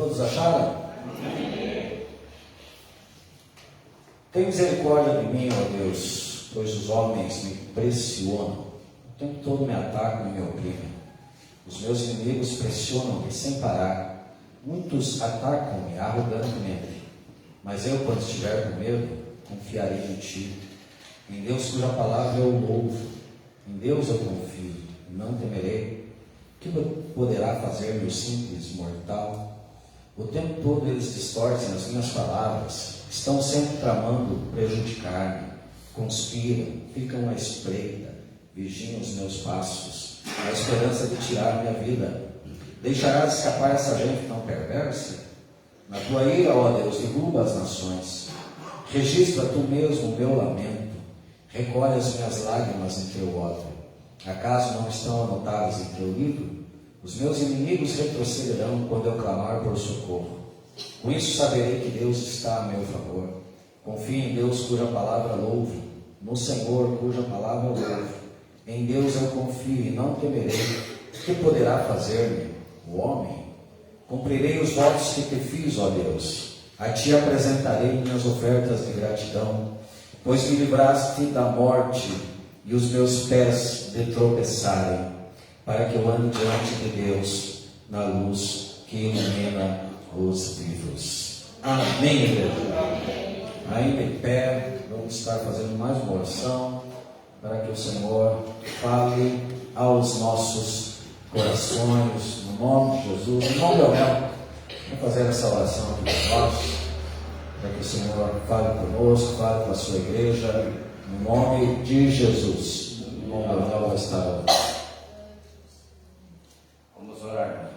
Todos acharam? Tem misericórdia de mim, ó Deus, pois os homens me pressionam. O tempo todo me atacam e me oprimem. Os meus inimigos pressionam-me sem parar. Muitos atacam-me arrogantemente. Mas eu, quando estiver com medo, confiarei em Ti. Em Deus cuja palavra eu louvo. Em Deus eu confio, não temerei. O que poderá fazer-me o simples mortal? O tempo todo eles distorcem as minhas palavras. Estão sempre tramando prejudicar-me. Conspiram, ficam à espreita, vigiam os meus passos, na esperança de tirar minha vida. Deixarás escapar essa gente tão perversa? Na tua ira, ó Deus, derruba as nações. Registra tu mesmo o meu lamento. Recolhe as minhas lágrimas em teu ódio. Acaso não estão anotadas em teu livro? Os meus inimigos retrocederão quando eu clamar por socorro. Com isso saberei que Deus está a meu favor. Confio em Deus cuja palavra louvo, no Senhor cuja palavra louvo. Em Deus eu confio e não temerei. O que poderá fazer-me o homem? Cumprirei os votos que te fiz, ó Deus. A Ti apresentarei minhas ofertas de gratidão, pois me livraste da morte e os meus pés de tropeçarem, para que eu ande diante de Deus na luz que ilumina os vivos. Amém, igreja? Ainda em pé, vamos estar fazendo mais uma oração para que o Senhor fale aos nossos corações, no nome de Jesus, no nome do Amém. Vamos fazer essa oração aqui para nós, para que o Senhor fale conosco, fale com a sua igreja, no nome de Jesus. No nome do Amém vai estar orando. Vamos orar.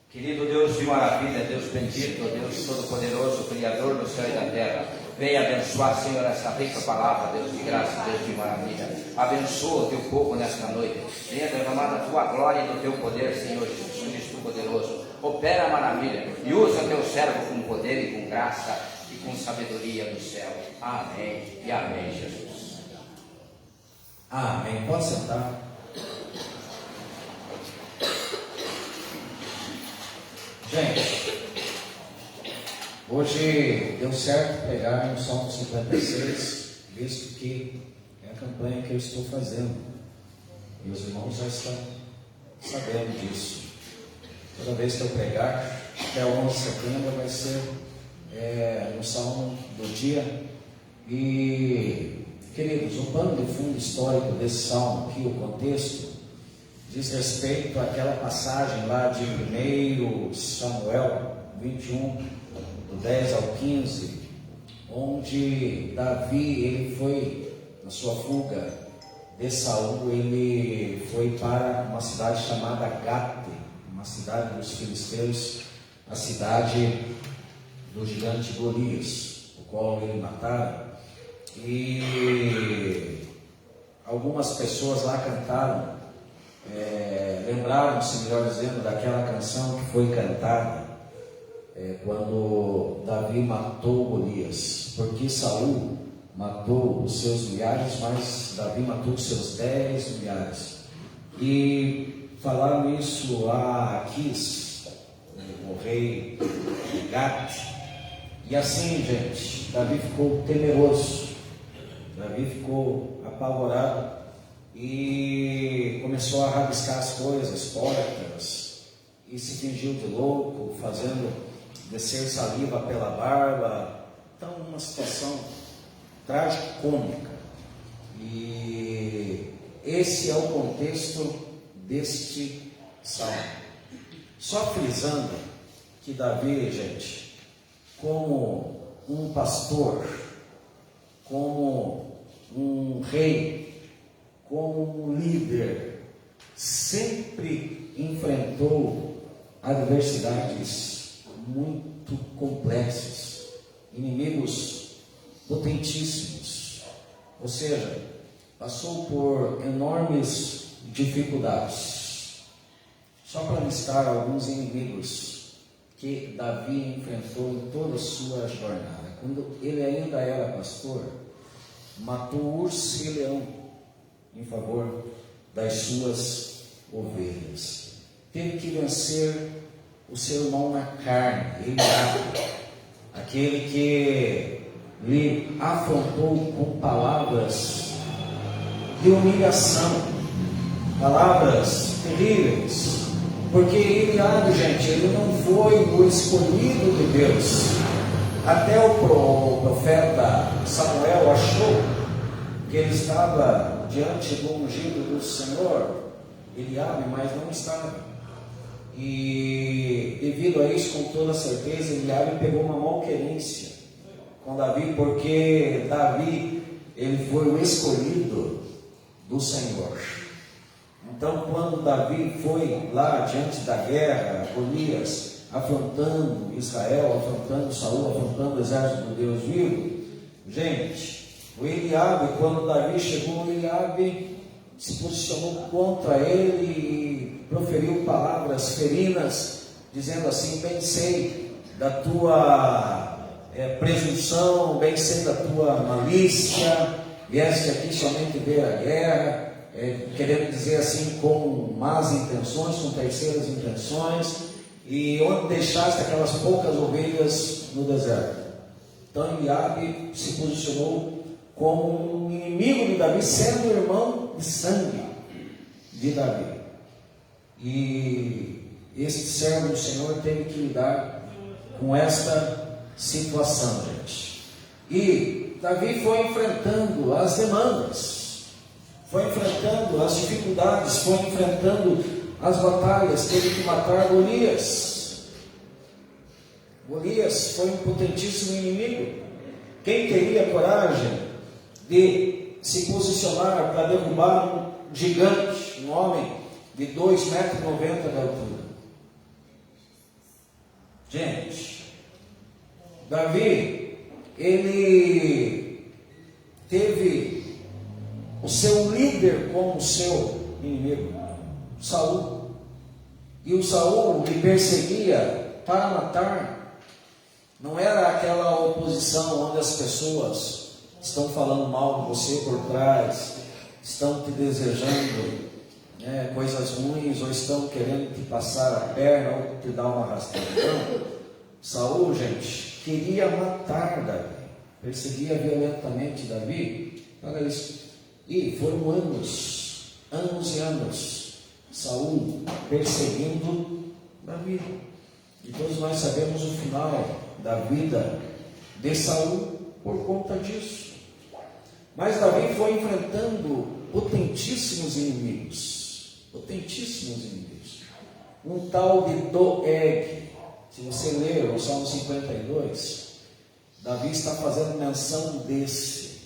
Querido Deus de maravilha, Deus bendito, Deus todo-poderoso, Criador do céu e da terra, venha abençoar, Senhor, essa rica palavra, Deus de graça, Deus de maravilha. Abençoa o teu povo nesta noite. Venha derramar a tua glória e do teu poder, Senhor Jesus Cristo poderoso. Opera a maravilha e usa teu servo com poder e com graça e com sabedoria do céu. Amém e amém, Jesus. Amém. Pode sentar. Gente, hoje deu certo pegar no Salmo 56, visto que é a campanha que eu estou fazendo. E os irmãos já estão sabendo disso. Toda vez que eu pregar, até 11 de setembro vai ser no Salmo do dia. E, queridos, o pano de fundo histórico desse Salmo aqui, o contexto, diz respeito àquela passagem lá de 1 Samuel 21, do 10 ao 15, onde Davi, ele foi, na sua fuga de Saul, ele foi para uma cidade chamada Gate, uma cidade dos filisteus, a cidade do gigante Golias, o qual ele mataram. E algumas pessoas lá cantaram, lembraram-se, melhor dizendo, daquela canção que foi cantada quando Davi matou Golias, porque Saul matou os seus milhares, mas Davi matou os seus 10 milhares. E falaram isso a Aquis, o rei de Gate. E assim, gente, Davi ficou temeroso, Davi ficou apavorado e começou a rabiscar as coisas, portas, e se fingiu de louco, fazendo descer saliva pela barba. Então, uma situação tragicômica. E esse é o contexto deste salmo. Só frisando que Davi, gente, como um pastor, como um rei, como um líder, sempre enfrentou adversidades muito complexas, inimigos potentíssimos, ou seja, passou por enormes dificuldades. Só para listar alguns inimigos que Davi enfrentou em toda a sua jornada. Quando ele ainda era pastor, matou urso e leão em favor das suas ovelhas. Teve que vencer o seu irmão na carne, Eliabe, aquele que lhe afrontou com palavras de humilhação, palavras terríveis, porque Eliabe, gente, ele não foi o escolhido de Deus. Até o profeta Samuel achou que ele estava diante do ungido do Senhor, Eliabe, mas não estava. E devido a isso, com toda certeza, Eliabe pegou uma malquerência com Davi, porque Davi, ele foi o escolhido do Senhor. Então, quando Davi foi lá diante da guerra, Golias, afrontando Israel, afrontando Saul, afrontando o exército do Deus vivo, gente, o Eliabe, quando Davi chegou, o Eliabe se posicionou contra ele e proferiu palavras ferinas, dizendo assim: bem sei da tua presunção, bem sei da tua malícia, vieste aqui somente ver a guerra, querendo dizer assim, com más intenções, com terceiras intenções, e onde deixaste aquelas poucas ovelhas no deserto. Então Eliabe se posicionou como um inimigo de Davi, sendo irmão de sangue de Davi. E este servo do Senhor teve que lidar com esta situação, gente. E Davi foi enfrentando as demandas, foi enfrentando as dificuldades, foi enfrentando as batalhas, teve que matar Golias. Golias foi um potentíssimo inimigo. Quem teria coragem de se posicionar para derrubar um gigante, um homem de 2,90 metros de altura? Gente, Davi, ele teve o seu líder como seu inimigo, Saul. E o Saul lhe perseguia para matar. Não era aquela oposição onde as pessoas estão falando mal de você por trás, estão te desejando coisas ruins, ou estão querendo te passar a perna, ou te dar uma rasteira. Não. Saul, gente, queria matar Davi, perseguia violentamente Davi. Olha isso. E foram anos e anos, Saul perseguindo Davi. E todos nós sabemos o final da vida de Saul por conta disso. Mas Davi foi enfrentando potentíssimos inimigos. Um tal de Doeg. Se você ler o Salmo 52, Davi está fazendo menção desse.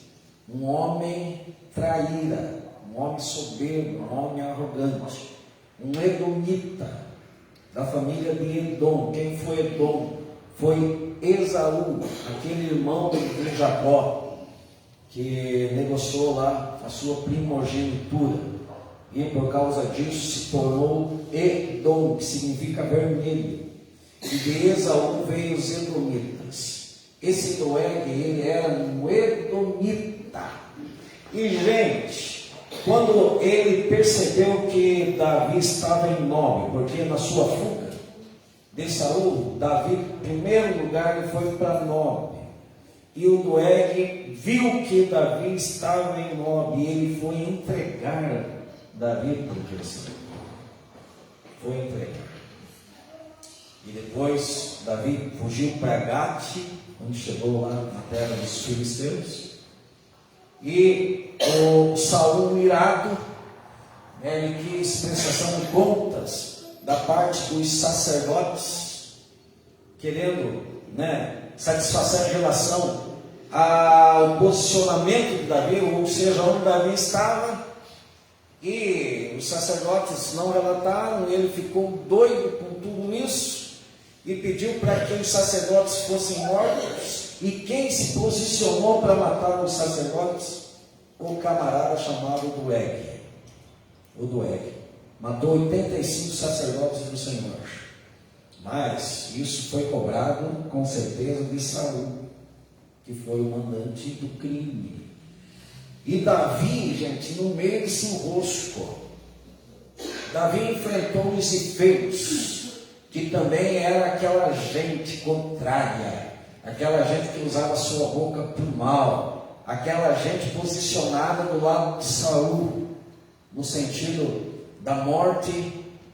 Um homem traíra, um homem soberbo, um homem arrogante, um edomita, da família de Edom. Quem foi Edom? Foi Esaú, aquele irmão de Jacó, que negociou lá a sua primogenitura, e por causa disso se tornou Edom, que significa vermelho, e de Esaú veio os edomitas. Esse Doeg, ele era um edomita. E gente, quando ele percebeu que Davi estava em Nob, porque na sua fuga de Saul, Davi, em primeiro lugar, ele foi para Nob. E o Doeg viu que Davi estava em Nob, e ele foi entregar Davi para o Saul. Foi entregar. E depois Davi fugiu para Gate, onde chegou lá na terra dos filisteus. E o Saul, irado, ele quis prestação de contas da parte dos sacerdotes, querendo satisfação em relação ao posicionamento de Davi, ou seja, onde Davi estava. E os sacerdotes não relataram, ele ficou doido com tudo isso e pediu para que os sacerdotes fossem mortos. E quem se posicionou para matar os sacerdotes? O camarada chamado Doeg. O Doeg matou 85 sacerdotes do Senhor. Mas isso foi cobrado com certeza de Saul, que foi o mandante do crime. E Davi, gente, no meio desse enrosco, Davi enfrentou os efeitos que também era aquela gente contrária, aquela gente que usava sua boca para o mal, aquela gente posicionada do lado de Saul, no sentido da morte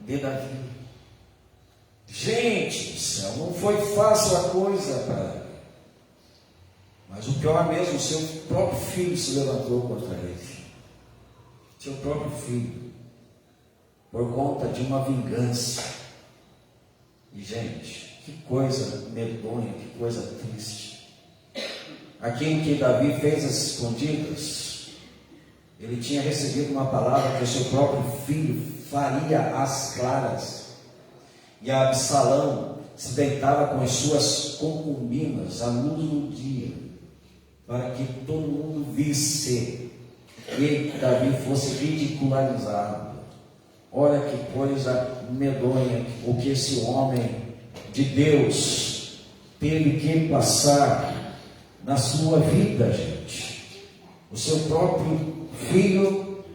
de Davi. Gente do céu, não foi fácil a coisa para Davi. Mas o pior mesmo, seu próprio filho se levantou contra ele. Seu próprio filho, por conta de uma vingança. E gente, que coisa medonha, que coisa triste. Aquilo que Davi fez às escondidas, ele tinha recebido uma palavra que o seu próprio filho faria às claras. E Absalão se deitava com as suas concubinas à luz do dia, para que todo mundo visse e Davi fosse ridicularizado. Olha que coisa medonha o que esse homem de Deus teve que passar na sua vida, gente. O seu próprio filho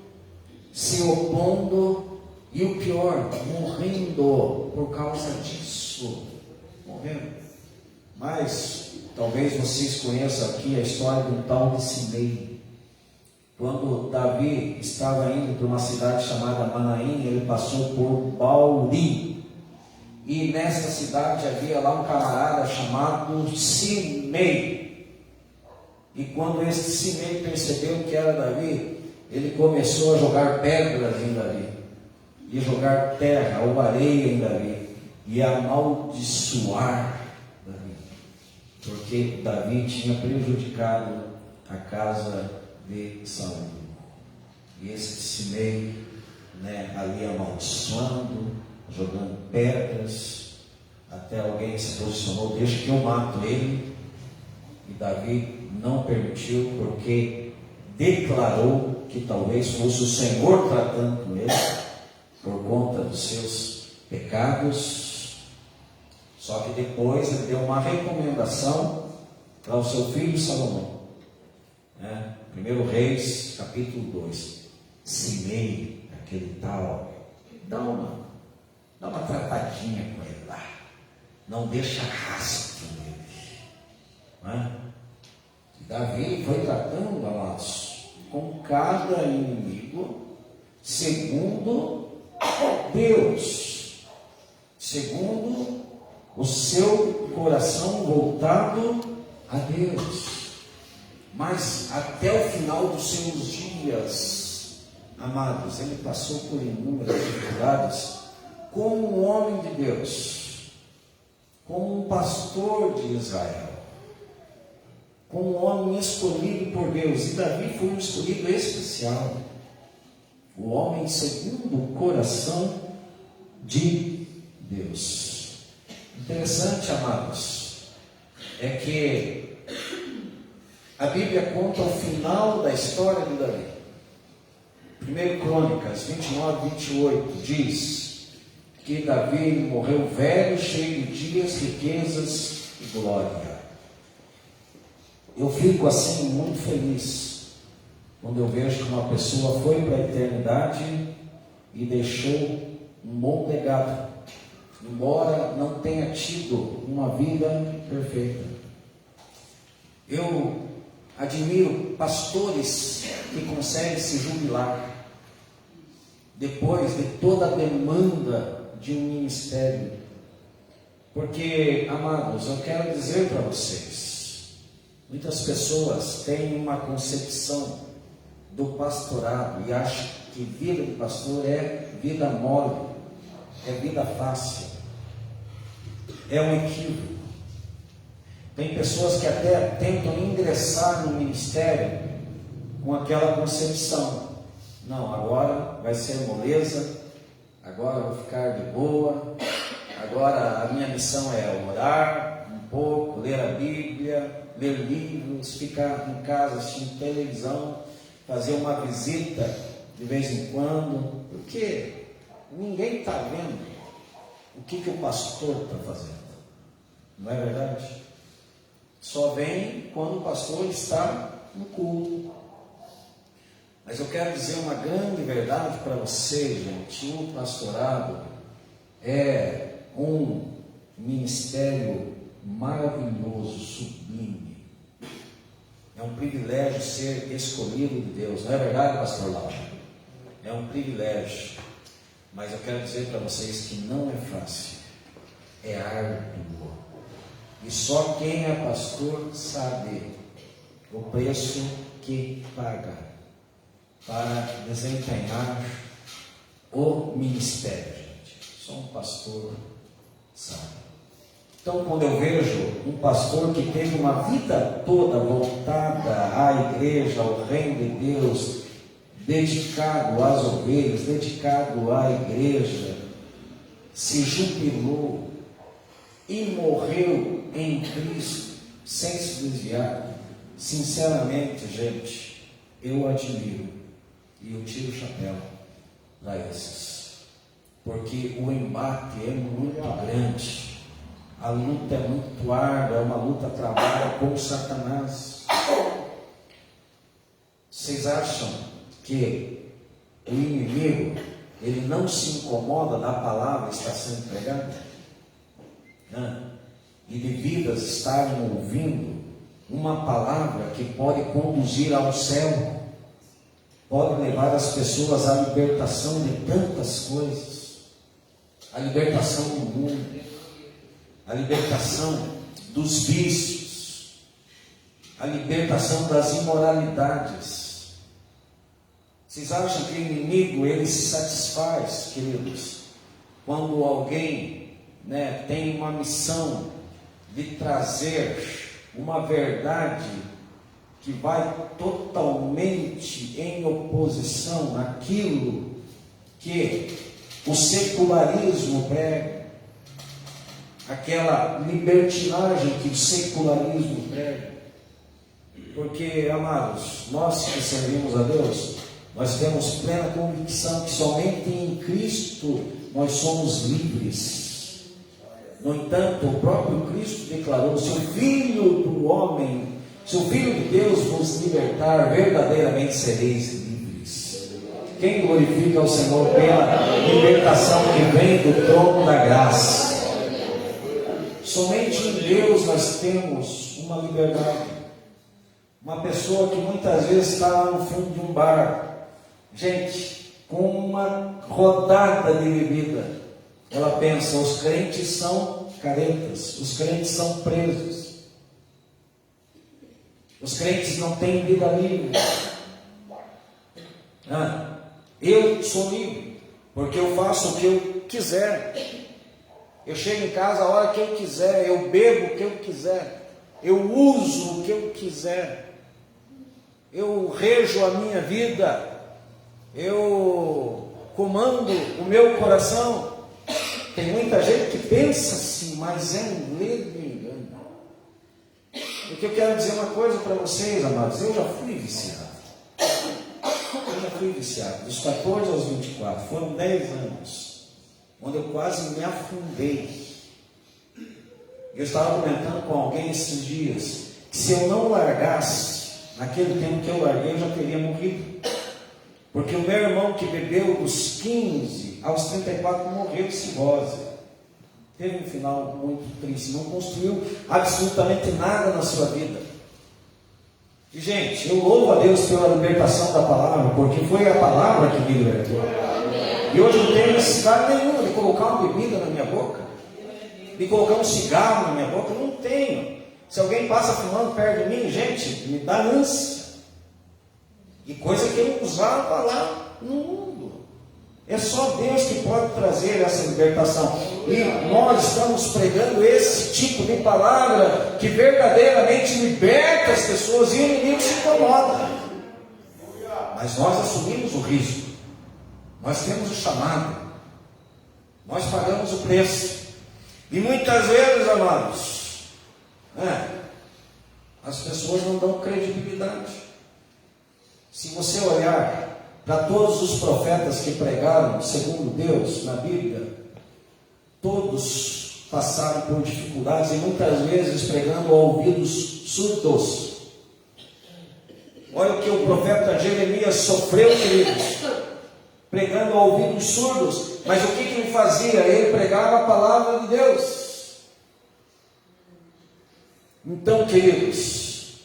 se opondo e o pior, morrendo por causa disso. Morrendo. Mas talvez vocês conheçam aqui a história de um tal de Simei. Quando Davi estava indo para uma cidade chamada Manaim, ele passou por Bauri. E nessa cidade havia lá um camarada chamado Simei. E quando esse Simei percebeu que era Davi, ele começou a jogar pedras em Davi, e jogar terra ou areia em Davi, e amaldiçoar Davi, porque Davi tinha prejudicado a casa de Saul. E esse Simei, ali amaldiçoando, jogando pedras, até alguém se posicionou: deixa que eu mato ele. E Davi não permitiu, porque declarou que talvez fosse o Senhor tratando com ele por conta dos seus pecados. Só que depois ele deu uma recomendação para o seu filho Salomão. 1 Reis, capítulo 2. Simei, aquele tal, dá uma tratadinha com ele lá. Não deixa rastro nele. E Davi foi tratando, amados, com cada inimigo segundo Deus, segundo o seu coração voltado a Deus. Mas até o final dos seus dias, amados, ele passou por inúmeras dificuldades como um homem de Deus, como um pastor de Israel, como um homem escolhido por Deus. E Davi foi um escolhido especial, o homem segundo o coração de Deus. Interessante, amados, é que a Bíblia conta o final da história de Davi. 1 Crônicas 29, 28 diz que Davi morreu velho, cheio de dias, riquezas e glória. Eu fico assim muito feliz quando eu vejo que uma pessoa foi para a eternidade e deixou um bom legado, embora não tenha tido uma vida perfeita. Eu admiro pastores que conseguem se jubilar depois de toda a demanda de um ministério. Porque, amados, eu quero dizer para vocês, muitas pessoas têm uma concepção do pastorado e acham que vida de pastor é vida mole, é vida fácil. É um equívoco. Tem pessoas que até tentam ingressar no ministério com aquela concepção: não, agora vai ser moleza, agora eu vou ficar de boa, agora a minha missão é orar um pouco, ler a Bíblia, ler livros, ficar em casa assistindo televisão, fazer uma visita de vez em quando, porque ninguém está vendo o que o pastor está fazendo, não é verdade? Só vem quando o pastor está no culto. Mas eu quero dizer uma grande verdade para você, gente: o pastorado é um ministério maravilhoso, sublime. É um privilégio ser escolhido de Deus. Não é verdade, pastor Laura? É um privilégio. Mas eu quero dizer para vocês que não é fácil. É árduo. E só quem é pastor sabe o preço que paga para desempenhar o ministério, gente. Só um pastor sabe. Então, quando eu vejo um pastor que teve uma vida toda voltada à igreja, ao reino de Deus, dedicado às ovelhas, dedicado à igreja, se jubilou e morreu em Cristo, sem se desviar, sinceramente, gente, eu admiro e eu tiro o chapéu para esses, porque o embate é muito grande. A luta é muito árdua, é uma luta travada com Satanás. Vocês acham que o inimigo, ele não se incomoda da palavra que está sendo pregada? E de vidas estarem ouvindo uma palavra que pode conduzir ao céu, pode levar as pessoas à libertação de tantas coisas, a libertação do mundo, a libertação dos vícios, a libertação das imoralidades. Vocês acham que o inimigo, ele se satisfaz, queridos, quando alguém, tem uma missão de trazer uma verdade que vai totalmente em oposição àquilo que o secularismo prega, aquela libertinagem que o secularismo prega? Porque, amados, nós que servimos a Deus, nós temos plena convicção que somente em Cristo nós somos livres. No entanto, o próprio Cristo declarou: se o Filho do homem, se o Filho de Deus vos libertar, verdadeiramente sereis livres. Quem glorifica o Senhor pela libertação que vem do trono da graça? Somente em Deus nós temos uma liberdade. Uma pessoa que muitas vezes está lá no fundo de um bar, gente, com uma rodada de bebida, ela pensa: os crentes são caretas, os crentes são presos, os crentes não têm vida livre. Eu sou livre, porque eu faço o que eu quiser. Eu chego em casa a hora que eu quiser, eu bebo o que eu quiser, eu uso o que eu quiser, eu rejo a minha vida, eu comando o meu coração. Tem muita gente que pensa assim, mas é um ledo engano. Porque eu quero dizer uma coisa para vocês, amados: eu já fui viciado. Dos 14 aos 24, foram 10 anos. Onde eu quase me afundei. Eu estava comentando com alguém esses dias que se eu não largasse, naquele tempo que eu larguei, eu já teria morrido. Porque o meu irmão, que bebeu dos 15 aos 34, morreu de cirrose. Teve um final muito triste, não construiu absolutamente nada na sua vida. E, gente, eu louvo a Deus pela libertação da palavra, porque foi a palavra que me libertou. E hoje não tenho necessidade nenhuma de colocar uma bebida na minha boca, de colocar um cigarro na minha boca. Não tenho. Se alguém passa fumando perto de mim, gente, me dá ânsia. E coisa que eu usava lá no mundo. É só Deus que pode trazer essa libertação. E nós estamos pregando esse tipo de palavra que verdadeiramente liberta as pessoas, e o inimigo se incomoda. Mas nós assumimos o risco. Nós temos o chamado, nós pagamos o preço. E muitas vezes, amados, as pessoas não dão credibilidade. Se você olhar para todos os profetas que pregaram segundo Deus na Bíblia, todos passaram por dificuldades e muitas vezes pregando a ouvidos surdos. Olha o que o profeta Jeremias sofreu, queridos. pregando a ouvidos surdos. Mas o que ele fazia? Ele pregava a palavra de Deus. Então, queridos,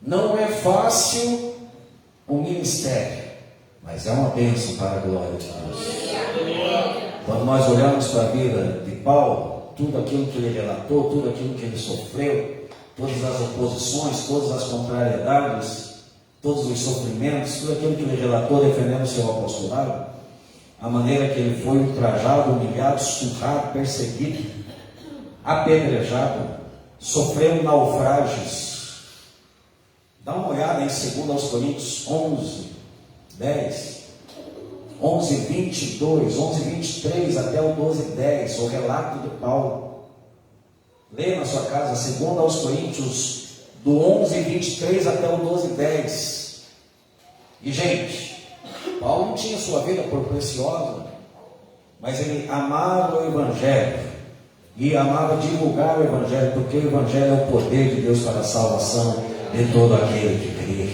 não é fácil o ministério, mas é uma bênção para a glória de Deus. Quando nós olhamos para a vida de Paulo, tudo aquilo que ele relatou, tudo aquilo que ele sofreu, todas as oposições, todas as contrariedades, todos os sofrimentos, tudo aquilo que ele relatou defendendo o seu apostolado, a maneira que ele foi ultrajado, humilhado, surrado, perseguido, apedrejado, sofreu naufrágios. Dá uma olhada em 2 Coríntios 11, 10, 11, 22, 11, 23 até o 12, 10, o relato de Paulo. Leia na sua casa, 2 Coríntios, do 11, 23 até o 12, 10. E, gente, Paulo não tinha sua vida por preciosa, mas ele amava o Evangelho, e amava divulgar o Evangelho, porque o Evangelho é o poder de Deus para a salvação de todo aquele que crê.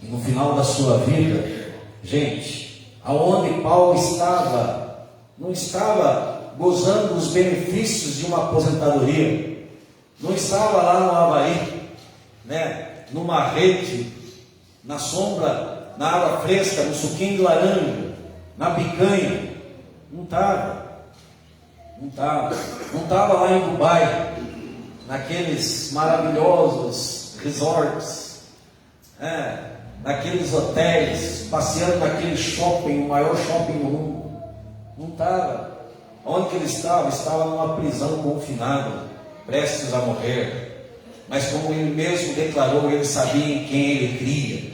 E no final da sua vida, gente, aonde Paulo estava, não estava gozando os benefícios de uma aposentadoria, não estava lá no Havaí, numa rede, na sombra, na água fresca, no suquinho de laranja, na picanha. Não estava lá em Dubai, naqueles maravilhosos resorts, naqueles hotéis, passeando naquele shopping, o maior shopping do mundo. Não estava. Onde que ele estava? Estava numa prisão confinado, prestes a morrer. Mas como ele mesmo declarou, ele sabia em quem ele cria.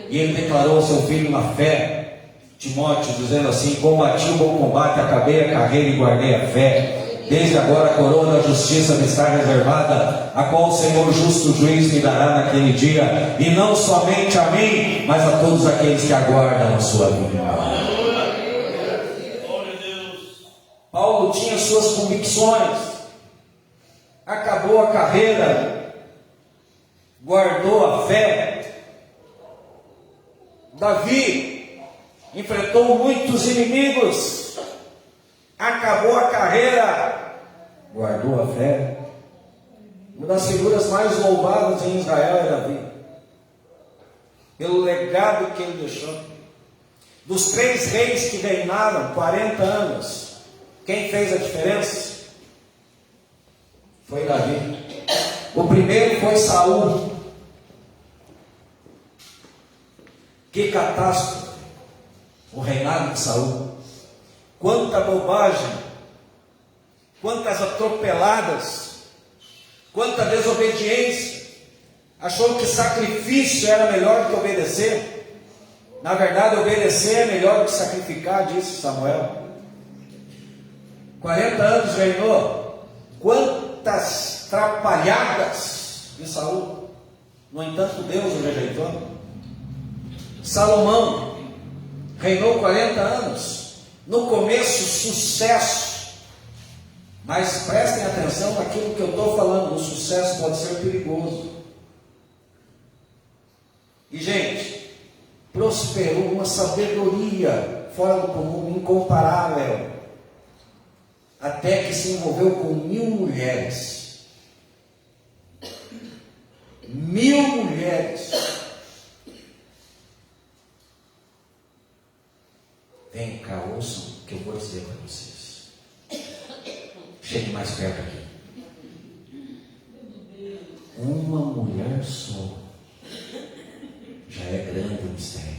E ele declarou ao seu filho na fé, Timóteo, dizendo assim: combati o bom combate, acabei a carreira e guardei a fé. Desde agora a coroa da justiça me está reservada, a qual o Senhor justo juiz me dará naquele dia, e não somente a mim, mas a todos aqueles que aguardam a sua vinda. Paulo tinha suas convicções, acabou a carreira, guardou a fé. Davi enfrentou muitos inimigos, acabou a carreira, guardou a fé. Uma das figuras mais louvadas em Israel é Davi, pelo legado que ele deixou. Dos 3 reis que reinaram 40 anos, quem fez a diferença? Foi Davi. O primeiro foi Saul. Que catástrofe o reinado de Saul. Quanta bobagem, quantas atropeladas, quanta desobediência. Achou que sacrifício era melhor do que obedecer. Na verdade, obedecer é melhor do que sacrificar, disse Samuel. 40 anos reinou. Quantas trapalhadas de Saul. No entanto, Deus o rejeitou. Salomão reinou 40 anos. No começo, sucesso. Mas prestem atenção naquilo que eu estou falando. O sucesso pode ser perigoso. E, gente, prosperou uma sabedoria fora do comum, incomparável, até que se envolveu com 1000 mulheres. 1000 mulheres. Vem cá, ouçam o que eu vou dizer para vocês. Chegue mais perto aqui. Uma mulher só já é grande o mistério.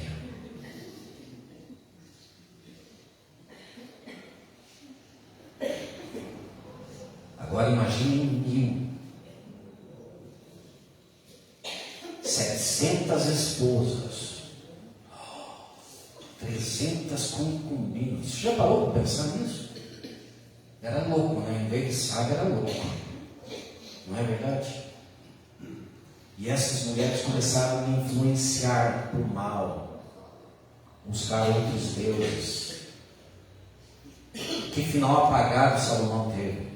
Agora imagine 700 esposas, 300 concubinas. Você já parou para pensar nisso? Era louco, né? Em vez de sábio, era louco. Não é verdade? E essas mulheres começaram a influenciar por mal, buscar outros deuses. Que final apagado Salomão teve.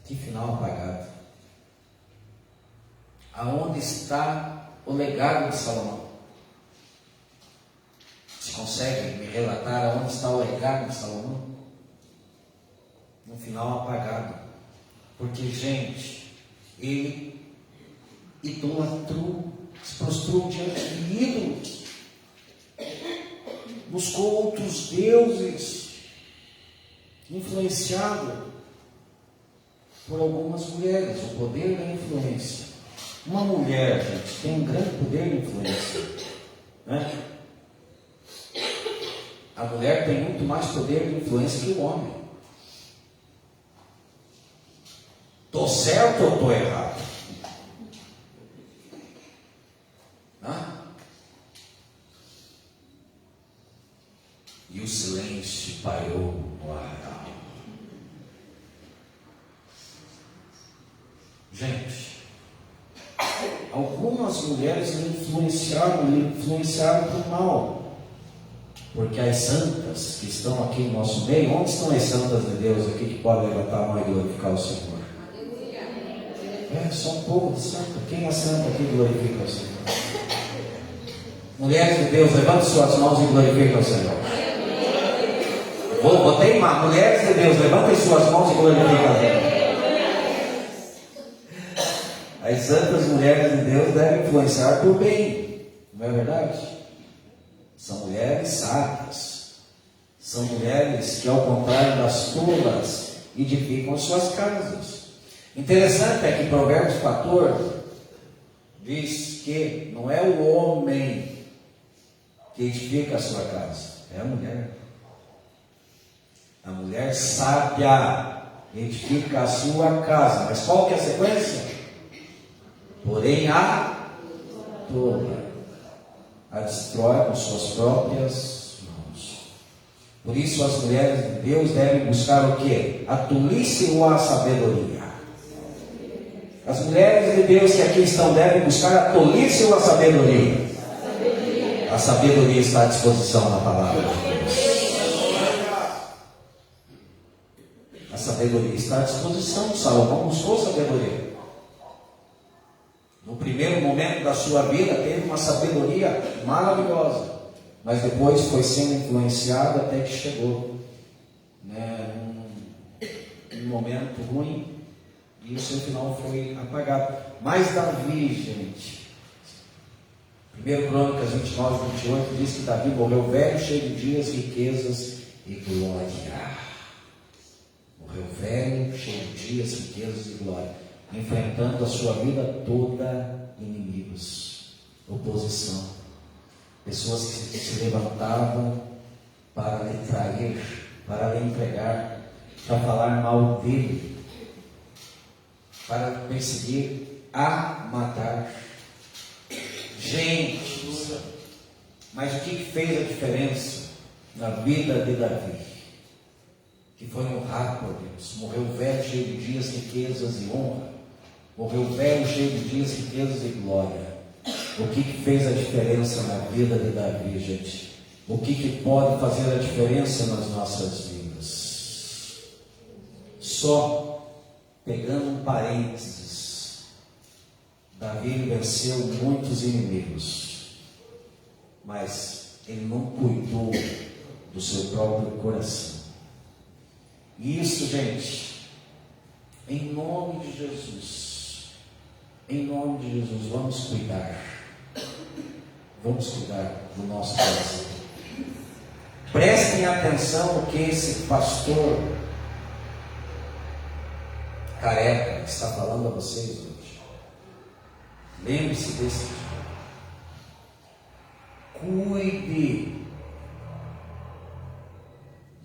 Que final apagado. Aonde está o legado de Salomão? consegue me relatar onde está o legado de Salomão? No final apagado. Porque, gente, ele idolatrou, se prostrou diante de ídolos, buscou outros deuses, influenciado por algumas mulheres, o poder da influência. Uma mulher, gente, tem um grande poder de influência, né? A mulher tem muito mais poder de influência que o homem. Estou certo ou estou errado? E o silêncio pairou no arraial. Gente, algumas mulheres influenciaram por mal. Porque as santas que estão aqui em nosso meio, onde estão as santas de Deus aqui que podem levantar a mão e glorificar o Senhor? Só um povo de santo. Quem é santo aqui glorifica o Senhor? Mulheres de Deus, levante suas mãos e glorifiquem o Senhor. Vou teimar. Mulheres de Deus, levantem suas mãos e glorifiquem o Senhor. As santas mulheres de Deus devem influenciar por bem, não é verdade? São mulheres sábias, são mulheres que, ao contrário das tolas, edificam suas casas. Interessante é que Provérbios 14 diz que não é o homem que edifica a sua casa, é a mulher. A mulher sábia edifica a sua casa, mas qual que é a sequência? Porém a tola a destrói com suas próprias mãos. Por isso as mulheres de Deus devem buscar o quê? A tolice ou a sabedoria? As mulheres de Deus que aqui estão devem buscar a tolice ou a sabedoria? A sabedoria está à disposição na palavra de Deus. A sabedoria está à disposição. Salomão buscou sabedoria. No primeiro momento da sua vida teve uma sabedoria maravilhosa, mas depois foi sendo influenciado até que chegou, num momento ruim, e o seu final foi apagado. Mas Davi, gente, 1 Crônicas 29, 28 diz que Davi morreu velho, cheio de dias, riquezas e glória. Morreu velho, cheio de dias, riquezas e glória, enfrentando a sua vida toda inimigos, oposição, pessoas que se levantavam para lhe trair, para lhe entregar, para falar mal dele, para perseguir, a matar. Gente, mas o que fez a diferença na vida de Davi? Que foi honrado por Deus, morreu velho, cheio de dias, riquezas e honra. Morreu velho, cheio de dias, riquezas e glória. O que fez a diferença na vida de Davi, gente? O que pode fazer a diferença nas nossas vidas? Só pegando um parênteses, Davi venceu muitos inimigos, mas ele não cuidou do seu próprio coração. E isso, gente, em nome de Jesus, vamos cuidar do nosso coração. Prestem atenção no que esse pastor careca está falando a vocês hoje. Lembre-se desse dia. Cuide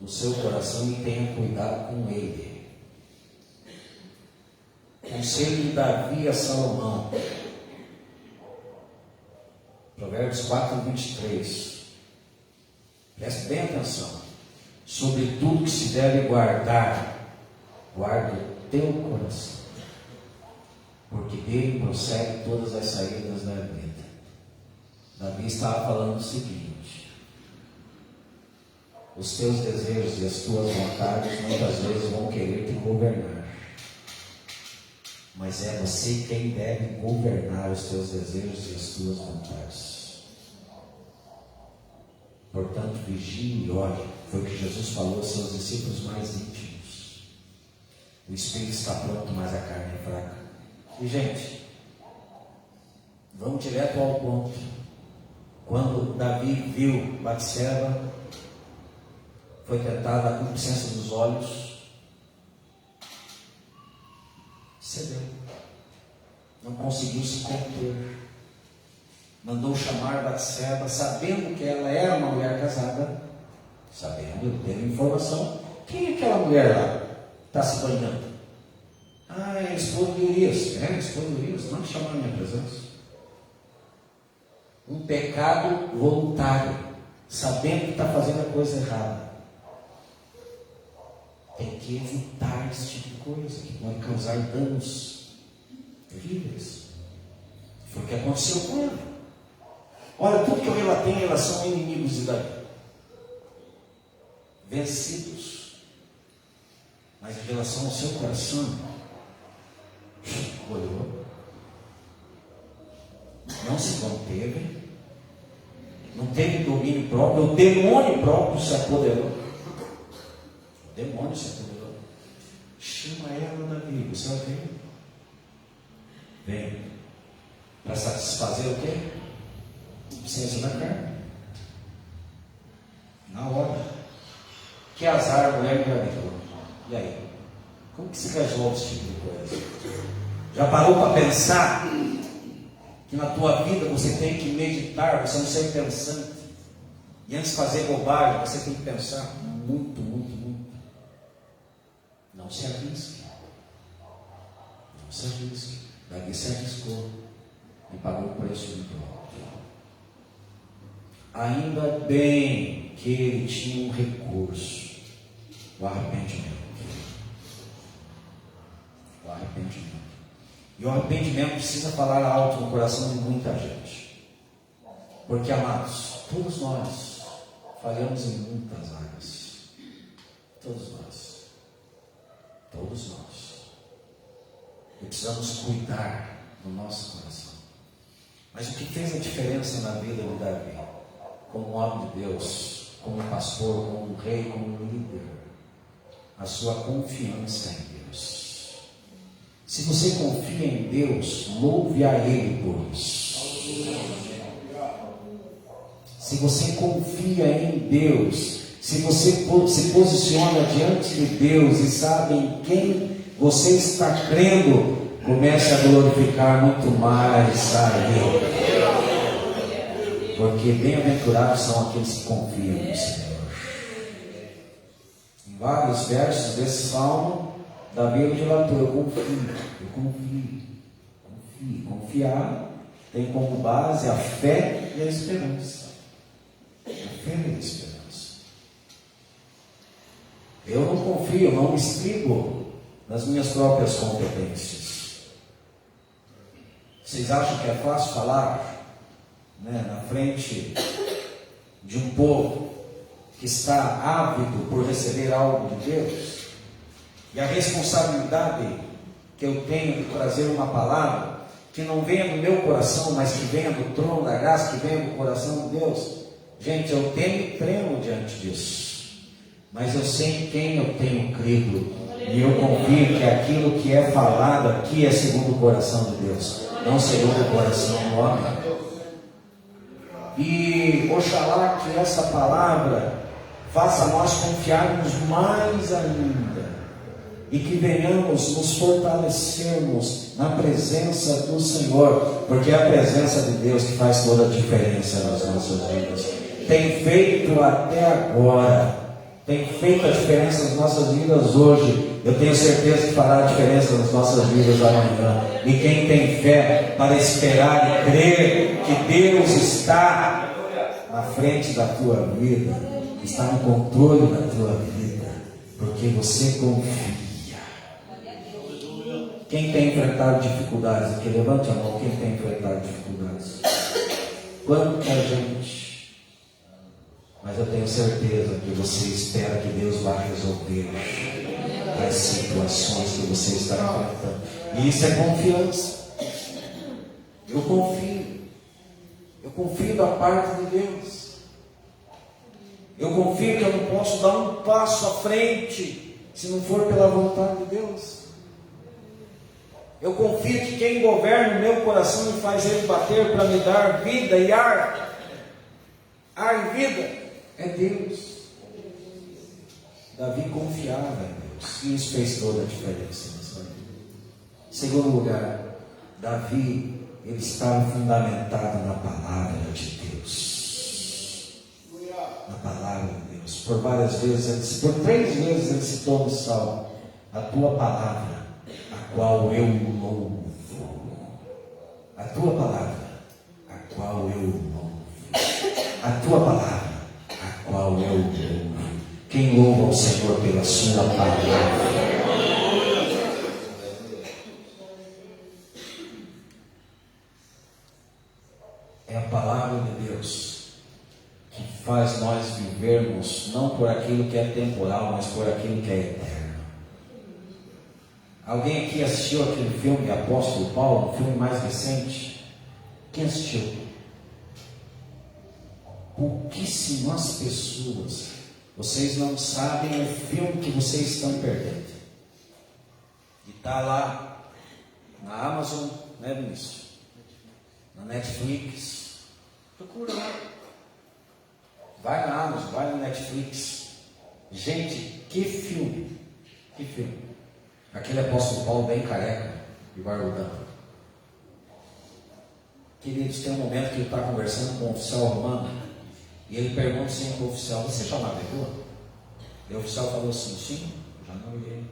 do seu coração e tenha cuidado com ele. Conselho de Davi a Salomão, Provérbios 4, 23. Preste bem atenção. Sobre tudo que se deve guardar, guarde o teu coração, porque dele procedem todas as saídas da vida. Davi estava falando o seguinte: os teus desejos e as tuas vontades muitas vezes vão querer te governar, mas é você quem deve governar os teus desejos e as tuas vontades. Portanto, vigie e ore. Foi o que Jesus falou aos seus discípulos mais íntimos. O espírito está pronto, mas a carne é fraca. E, gente, vamos direto ao ponto. Quando Davi viu Batseba, foi tentada a concupiscência dos olhos, cedeu. Não conseguiu se conter. Mandou chamar Batseba, sabendo que ela era uma mulher casada, sabendo, teve informação. Quem é aquela mulher lá? Está se banhando. Ah, é a esposa de Urias. É a esposa de Urias, não chamar a minha presença. Um pecado voluntário, sabendo que está fazendo a coisa errada. Tem que evitar esse tipo de coisa, que pode causar danos terríveis. Foi o que aconteceu com ela. Olha, tudo que eu relatei em relação a inimigos de Davi. Vencidos. Mas em relação ao seu coração, olhou, não se conteve, não teve domínio próprio, o demônio próprio se apoderou. O demônio se apoderou. Chama ela, Davi, você vai ver. Vem. Para satisfazer o quê? Ciência da carne. Na hora. Que azar a mulher engravidou. E aí? Como que se resolve esse tipo de coisa? Já parou para pensar que na tua vida você tem que meditar, você não ser pensante. E antes de fazer bobagem, você tem que pensar muito, muito, muito. Não se arrisque. Não se arrisque. Davi se arriscou e pagou o preço muito alto. Ainda bem que ele tinha um recurso, o arrependimento. O arrependimento. E o arrependimento precisa falar alto no coração de muita gente. Porque, amados, todos nós falhamos em muitas áreas. Todos nós. Todos nós. E precisamos cuidar do nosso coração. Mas o que fez a diferença na vida de Davi, como homem de Deus, como pastor, como rei, como líder, a sua confiança em Deus. Se você confia em Deus, louve a Ele por isso. Se você confia em Deus, se você se posiciona diante de Deus e sabe em quem você está crendo, comece a glorificar muito mais a Ele. Porque bem-aventurados são aqueles que confiam no Senhor. Em vários versos desse salmo, Davi relatou: eu confio. Confiar tem como base a fé e a esperança. A fé e a esperança. Eu não confio, eu não me estribo nas minhas próprias competências. Vocês acham que é fácil falar, na frente de um povo que está ávido por receber algo de Deus? E a responsabilidade que eu tenho de trazer uma palavra que não venha do meu coração, mas que venha do trono da graça, que venha do coração de Deus. Gente, eu temo e tremo diante disso, mas eu sei em quem eu tenho crido, e eu confio que aquilo que é falado aqui é segundo o coração de Deus, não segundo o coração do homem. E oxalá que essa palavra faça nós confiarmos mais ainda, e que venhamos nos fortalecermos na presença do Senhor, porque é a presença de Deus que faz toda a diferença nas nossas vidas. Tem feito até agora, tem feito a diferença nas nossas vidas hoje. Eu tenho certeza que fará a diferença nas nossas vidas amanhã. E quem tem fé para esperar e crer que Deus está na frente da tua vida, está no controle da tua vida, porque você confia. Quem tem enfrentado dificuldades aqui? Levante a mão. Quem tem enfrentado dificuldades? Quanta gente. Mas eu tenho certeza que você espera que Deus vá resolver as situações que você está enfrentando. E isso é confiança. Eu confio. Eu confio da parte de Deus. Eu confio que eu não posso dar um passo à frente se não for pela vontade de Deus. Eu confio que quem governa o meu coração e faz ele bater para me dar vida e ar e vida, é Deus. Davi confiava em Deus, e isso fez toda a diferença nessa vida. Em segundo lugar, Davi, ele estava fundamentado na palavra de Deus. Na palavra de Deus. Por várias vezes, por 3 vezes ele citou no salmo: a tua palavra, a qual eu louvo. A tua palavra, a qual eu louvo. A tua palavra, a qual eu louvo. Quem louva ao Senhor pela sua palavra? É a palavra de Deus que faz nós vivermos não por aquilo que é temporal, mas por aquilo que é eterno. Alguém aqui assistiu aquele filme de Apóstolo Paulo, um filme mais recente? Quem assistiu? Pouquíssimas pessoas. Vocês não sabem o filme que vocês estão perdendo. E está lá na Amazon, né, Vinícius? Na Netflix. Procura lá. Vai na Amazon, vai na Netflix. Gente, que filme. Que filme. Aquele apóstolo Paulo bem careca e barbudão. Queridos, tem um momento que ele está conversando com um oficial romano. E ele pergunta assim para o oficial: você já navegou? E o oficial falou assim: sim, já naveguei.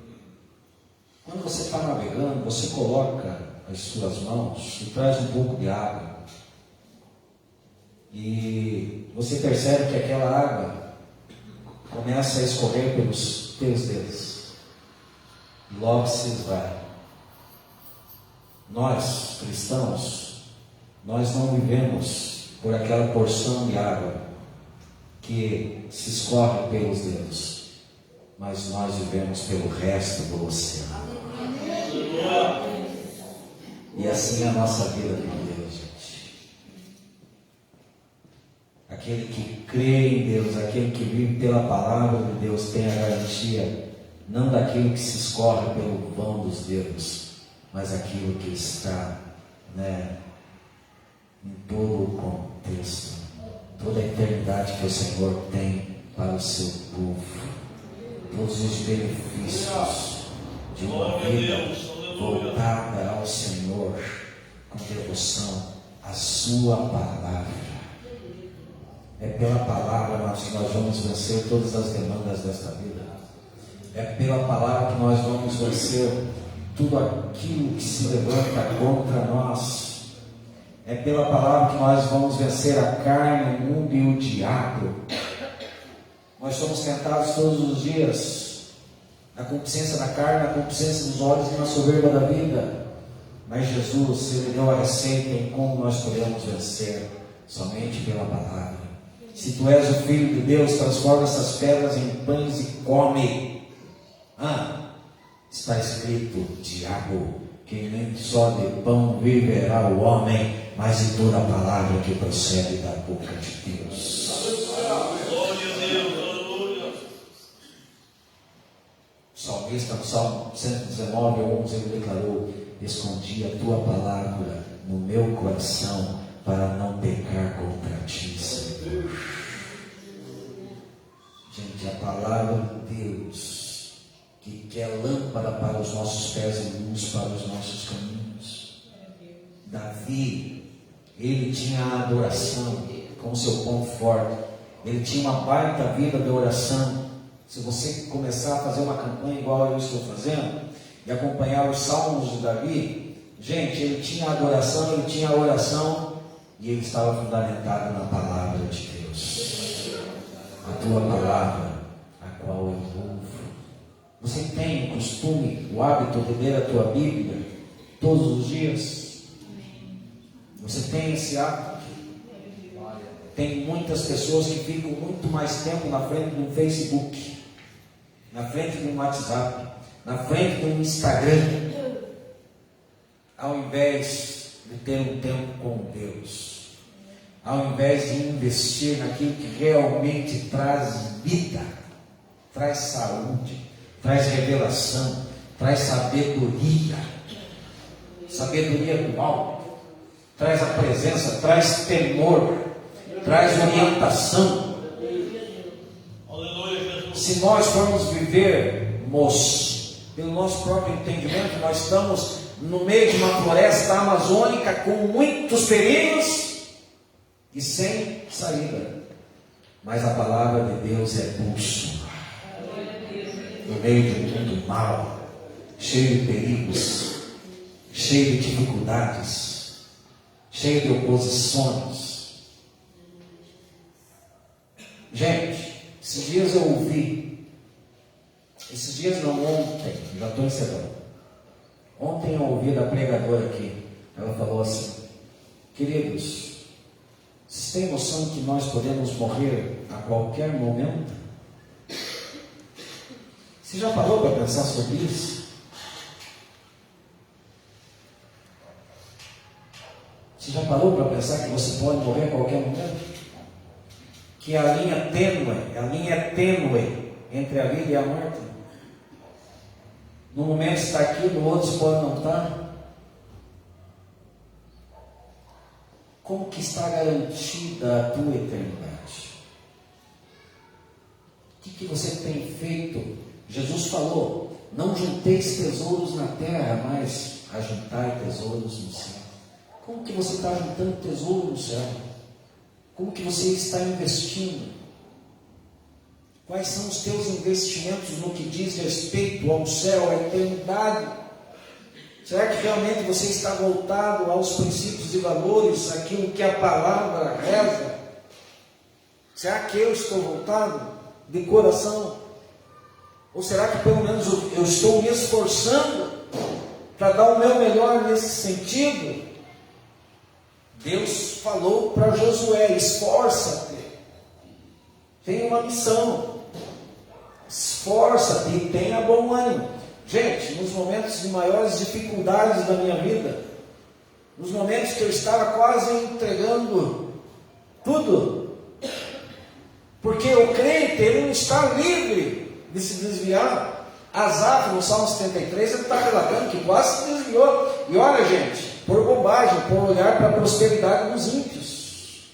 Quando você está navegando, você coloca as suas mãos e traz um pouco de água. E você percebe que aquela água começa a escorrer pelos teus dedos. E logo se esvai. Nós, cristãos, nós não vivemos por aquela porção de água que se escorre pelos dedos, mas nós vivemos pelo resto do oceano. E assim é a nossa vida com Deus, gente. Aquele que crê em Deus, aquele que vive pela palavra de Deus, tem a garantia não daquilo que se escorre pelo vão dos dedos, mas aquilo que está, em todo o contexto, toda a eternidade que o Senhor tem para o seu povo, todos os benefícios de uma vida voltada ao Senhor, com devoção à sua palavra. É pela palavra que nós vamos vencer todas as demandas desta vida. É pela palavra que nós vamos vencer tudo aquilo que se levanta contra nós. É pela palavra que nós vamos vencer a carne, o mundo e o diabo. Nós somos tentados todos os dias, na concupiscência da carne, na concupiscência dos olhos e na soberba da vida. Mas Jesus, Ele deu a receita em como nós podemos vencer, somente pela palavra. Se tu és o Filho de Deus, transforma essas pedras em pães e come. Está escrito: diabo, que nem só de pão viverá o homem, mas de toda a palavra que procede da boca de Deus. O salmista, no Salmo 119, 11, ele declarou: escondi a tua palavra no meu coração para não pecar contra ti, Senhor. Gente, a palavra de Deus, que é lâmpada para os nossos pés e luz para os nossos caminhos. Davi, ele tinha a adoração como seu ponto forte. Ele tinha uma baita vida de oração. Se você começar a fazer uma campanha igual eu estou fazendo, e acompanhar os salmos de Davi, gente, ele tinha a adoração, ele tinha a oração, e ele estava fundamentado na palavra de Deus. A tua palavra, a qual eu louvo. Você tem o costume, o hábito de ler a tua Bíblia todos os dias? Você tem esse hábito? Tem muitas pessoas que ficam muito mais tempo na frente do Facebook, na frente do WhatsApp, na frente do Instagram, ao invés de ter um tempo com Deus. ao invés de investir naquilo que realmente traz vida, traz saúde, traz revelação, traz sabedoria do alto, traz a presença, traz temor, traz orientação. Se nós formos vivermos pelo nosso próprio entendimento, nós estamos no meio de uma floresta amazônica com muitos perigos e sem saída. Mas a palavra de Deus é bússola. No meio de um mundo mau, cheio de perigos, cheio de dificuldades, cheio de oposições. Gente, esses dias eu ouvi, esses dias não, ontem, já estou encerrando. Ontem eu ouvi da pregadora aqui, ela falou assim: queridos, vocês têm noção que nós podemos morrer a qualquer momento? Você já parou para pensar sobre isso? Você já parou para pensar que você pode morrer a qualquer momento? Que a linha é tênue entre a vida e a morte. No momento está aqui, no outro você pode não estar. Como que está garantida a tua eternidade? O que você tem feito? Jesus falou: não junteis tesouros na terra, mas ajuntai tesouros no céu. Como que você está juntando tesouro no céu? Como que você está investindo? Quais são os teus investimentos no que diz respeito ao céu, à eternidade? Será que realmente você está voltado aos princípios e valores, aquilo que a palavra reza? Será que eu estou voltado de coração? Ou será que pelo menos eu estou me esforçando para dar o meu melhor nesse sentido? Deus falou para Josué: esforça-te, tem uma missão, esforça-te e tenha bom ânimo. Gente, nos momentos de maiores dificuldades da minha vida, nos momentos que eu estava quase entregando tudo, porque o crente, ele não está livre de se desviar. Asaf, no Salmo 73, ele está relatando que quase se desviou. E olha, gente, por bobagem, por olhar para a prosperidade dos ímpios.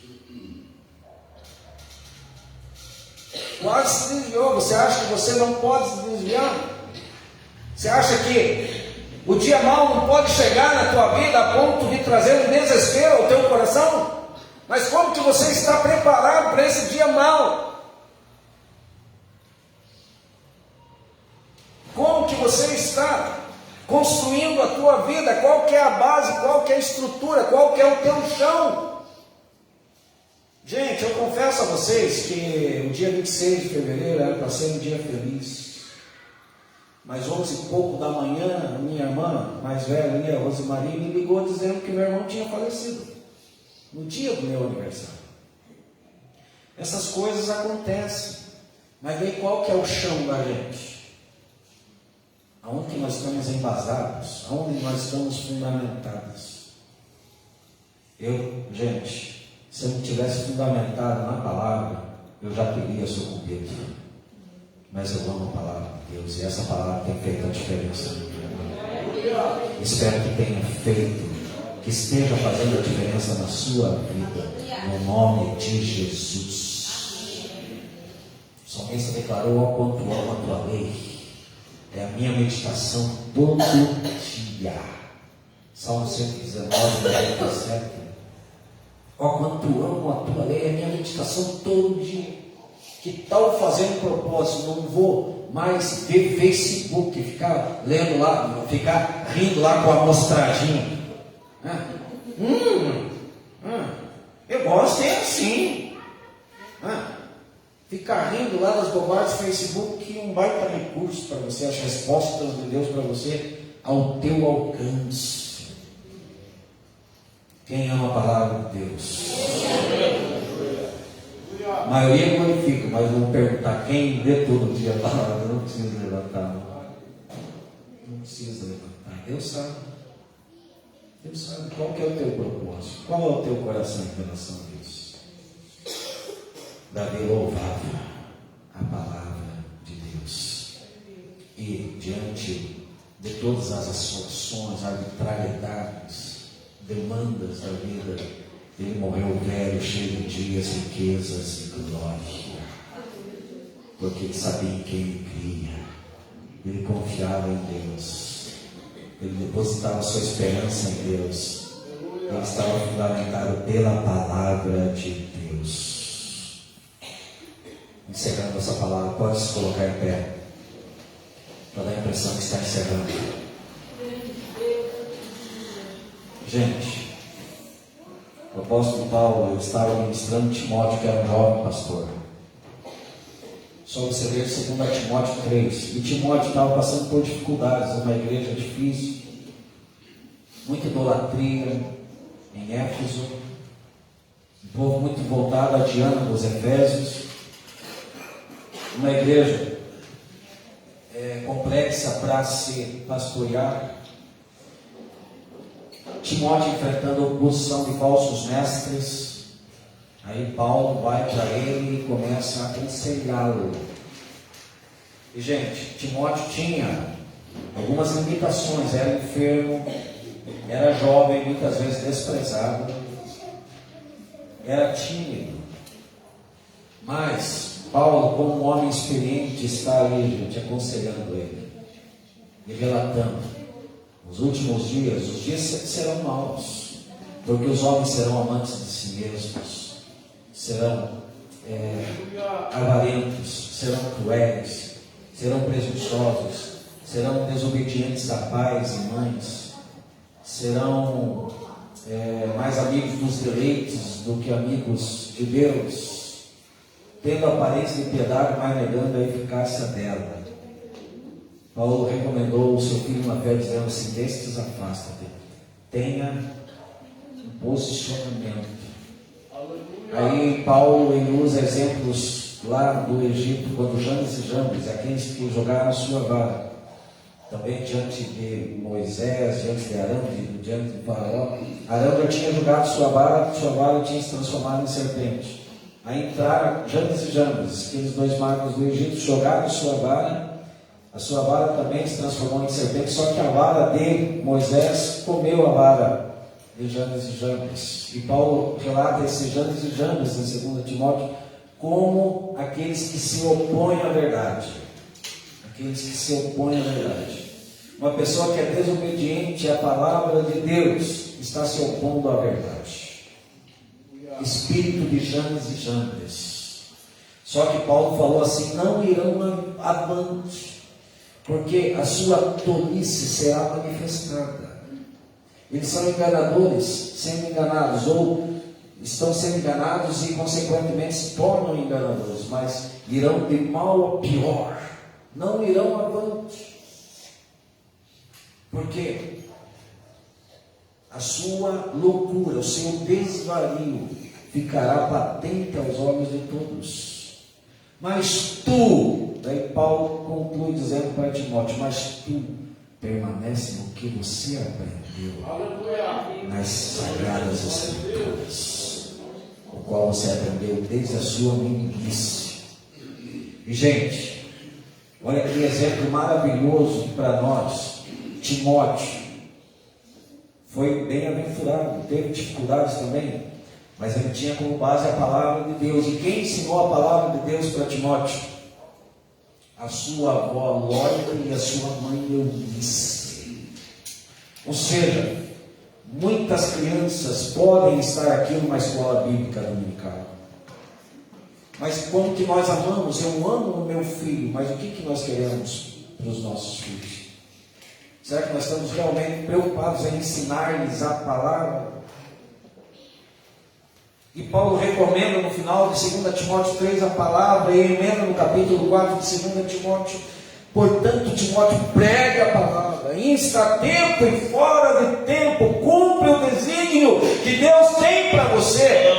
Quase se desviou. Você acha que você não pode se desviar? Você acha que o dia mau não pode chegar na tua vida a ponto de trazer um desespero ao teu coração? Mas como que você está preparado para esse dia mau? Como que você está construindo a tua vida? Qual que é a base, qual que é a estrutura, qual que é o teu chão? Gente, eu confesso a vocês que o dia 26 de fevereiro era para ser um dia feliz. Mas 11 e pouco da manhã, a minha irmã mais velha, a Rosemaria, me ligou dizendo que meu irmão tinha falecido no dia do meu aniversário. Essas coisas acontecem. Mas daí qual que é o chão da gente? Aonde nós estamos embasados? Aonde nós estamos fundamentados? Gente, se eu não tivesse fundamentado na palavra, eu já teria sucumbido. Mas eu amo a palavra de Deus, e essa palavra tem feito a diferença. Espero que tenha feito, que esteja fazendo a diferença na sua vida, no nome de Jesus. O salmista declarou: ó quanto amo a tua lei, é a minha meditação todo dia. Salmo 119, 97. Ó quanto amo a tua lei, é a minha meditação todo dia. Que tal fazer um propósito? Não vou mais ver Facebook, ficar lendo lá, ficar rindo lá com a amostragem. Eu gosto é assim. Ficar rindo lá das bobagens do Facebook, que um baita recurso para você, as respostas de Deus para você ao teu alcance. Quem ama a palavra de Deus? A maioria glorifica, mas eu vou perguntar: quem lê todo dia a palavra? Não precisa levantar. Não precisa levantar. Deus sabe. Deus sabe qual que é o teu propósito. Qual é o teu coração em relação a isso? Davi louvava a palavra de Deus. E diante de todas as ações, arbitrariedades, demandas da vida, ele morreu velho, cheio de dias, riquezas e glória. Porque ele sabia em quem ele cria. Ele confiava em Deus. Ele depositava sua esperança em Deus. Ele estava fundamentado pela palavra de Deus. Encerrando essa palavra, pode se colocar em pé, para dar a impressão que está encerrando. Gente, o apóstolo Paulo, eu estava ministrando Timóteo, que era um jovem pastor. Só você ler 2 Timóteo 3. E Timóteo estava passando por dificuldades, uma igreja difícil, muita idolatria em Éfeso, um povo muito voltado a Diana dos Efésios, uma igreja complexa para se pastorear. Timóteo enfrentando a oposição de falsos mestres. Aí Paulo vai para ele e começa a aconselhá-lo. E gente, Timóteo tinha algumas limitações, era enfermo, era jovem, muitas vezes desprezado, era tímido. Mas Paulo, como um homem experiente, está ali, gente, aconselhando ele e relatando: os últimos dias, os dias serão maus, porque os homens serão amantes de si mesmos, serão avarentos, serão cruéis, serão presunçosos, serão desobedientes a pais e mães, serão mais amigos dos deleites do que amigos de Deus, tendo aparência de piedade, mas negando a eficácia dela. Paulo recomendou o seu filho na fé, dizendo assim: destes afasta-te, tenha um posicionamento. Aí Paulo ele usa exemplos lá do Egito, quando Janes e Jambres, aqueles que jogaram a sua vara, também diante de Moisés, diante de Arão, diante de Faraó. Arão já tinha jogado sua vara tinha se transformado em serpente. Aí entraram Janes e Jambres, aqueles dois magos do Egito, jogaram a sua vara também se transformou em serpente, só que a vara de Moisés comeu a vara de Janes e Jambres. E Paulo relata esses Janes e Jambres em 2 Timóteo como aqueles que se opõem à verdade. Aqueles que se opõem à verdade. Uma pessoa que é desobediente à palavra de Deus está se opondo à verdade. Espírito de Janes e Jambres. Só que Paulo falou assim: não irão avante, porque a sua tolice será manifestada. Eles são enganadores, sendo enganados, ou estão sendo enganados e consequentemente se tornam enganadores, mas irão de mal a pior, não irão avante, porque a sua loucura, o seu desvario ficará patente aos olhos de todos. Mas tu, daí Paulo conclui dizendo para Timóteo: mas tu permanece no que você aprendeu nas Sagradas Escrituras, o qual você aprendeu desde a sua meninice. E gente, olha que exemplo maravilhoso para nós. Timóteo foi bem-aventurado, teve dificuldades também, mas ele tinha como base a palavra de Deus. E quem ensinou a palavra de Deus para Timóteo? A sua avó Lóida e a sua mãe Eunice. Ou seja, muitas crianças podem estar aqui numa escola bíblica dominical, mas como que nós amamos? Eu amo o meu filho, mas o que nós queremos para os nossos filhos? Será que nós estamos realmente preocupados em ensinar-lhes a palavra? E Paulo recomenda no final de 2 Timóteo 3 a palavra, e emenda no capítulo 4 de 2 Timóteo: portanto, Timóteo, pregue a palavra, insta a tempo e fora de tempo, cumpre o desígnio que Deus tem para você,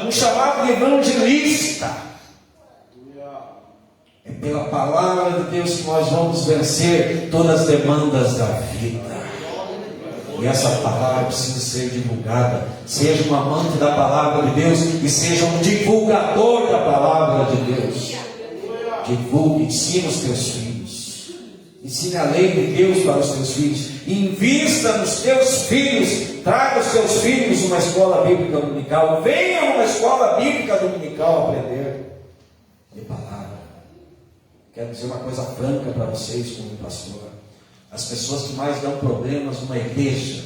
um chamado de evangelista. É pela palavra de Deus que nós vamos vencer todas as demandas da vida. E essa palavra precisa ser divulgada. Seja um amante da palavra de Deus e seja um divulgador da palavra de Deus. Divulgue, ensine os teus filhos. Ensine a lei de Deus para os teus filhos. Invista nos teus filhos. Traga os teus filhos numa escola bíblica dominical. Venha numa escola bíblica dominical aprender de palavra. Quero dizer uma coisa franca para vocês como pastor. As pessoas que mais dão problemas numa igreja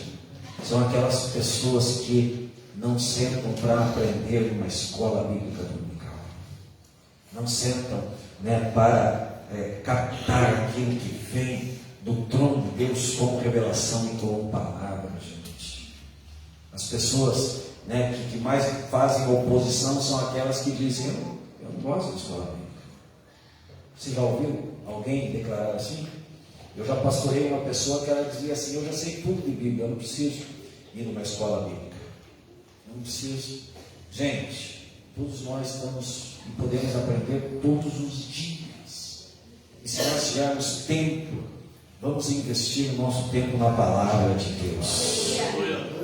são aquelas pessoas que não sentam para aprender numa escola bíblica dominical. Não sentam, para captar aquilo que vem do trono de Deus com revelação e com palavra, gente. As pessoas, que mais fazem oposição são aquelas que dizem: eu não gosto de escola bíblica. Você já ouviu alguém declarar assim? Eu já pastorei uma pessoa que ela dizia assim: eu já sei tudo de Bíblia, eu não preciso ir numa escola bíblica. Eu não preciso. Gente, todos nós estamos e podemos aprender todos os dias. E se nós tivermos tempo, vamos investir o nosso tempo na palavra de Deus.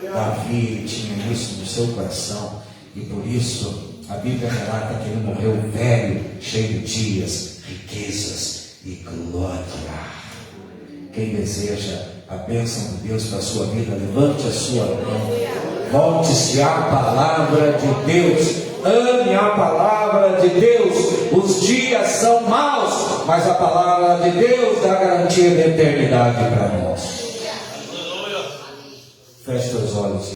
Davi tinha isso no seu coração, e por isso a Bíblia relata que ele morreu velho, cheio de dias, riquezas e glória. Quem deseja a bênção de Deus para a sua vida, levante a sua mão. Volte-se à palavra de Deus. Ame a palavra de Deus. Os dias são maus, mas a palavra de Deus dá garantia de eternidade para nós. Feche os olhos.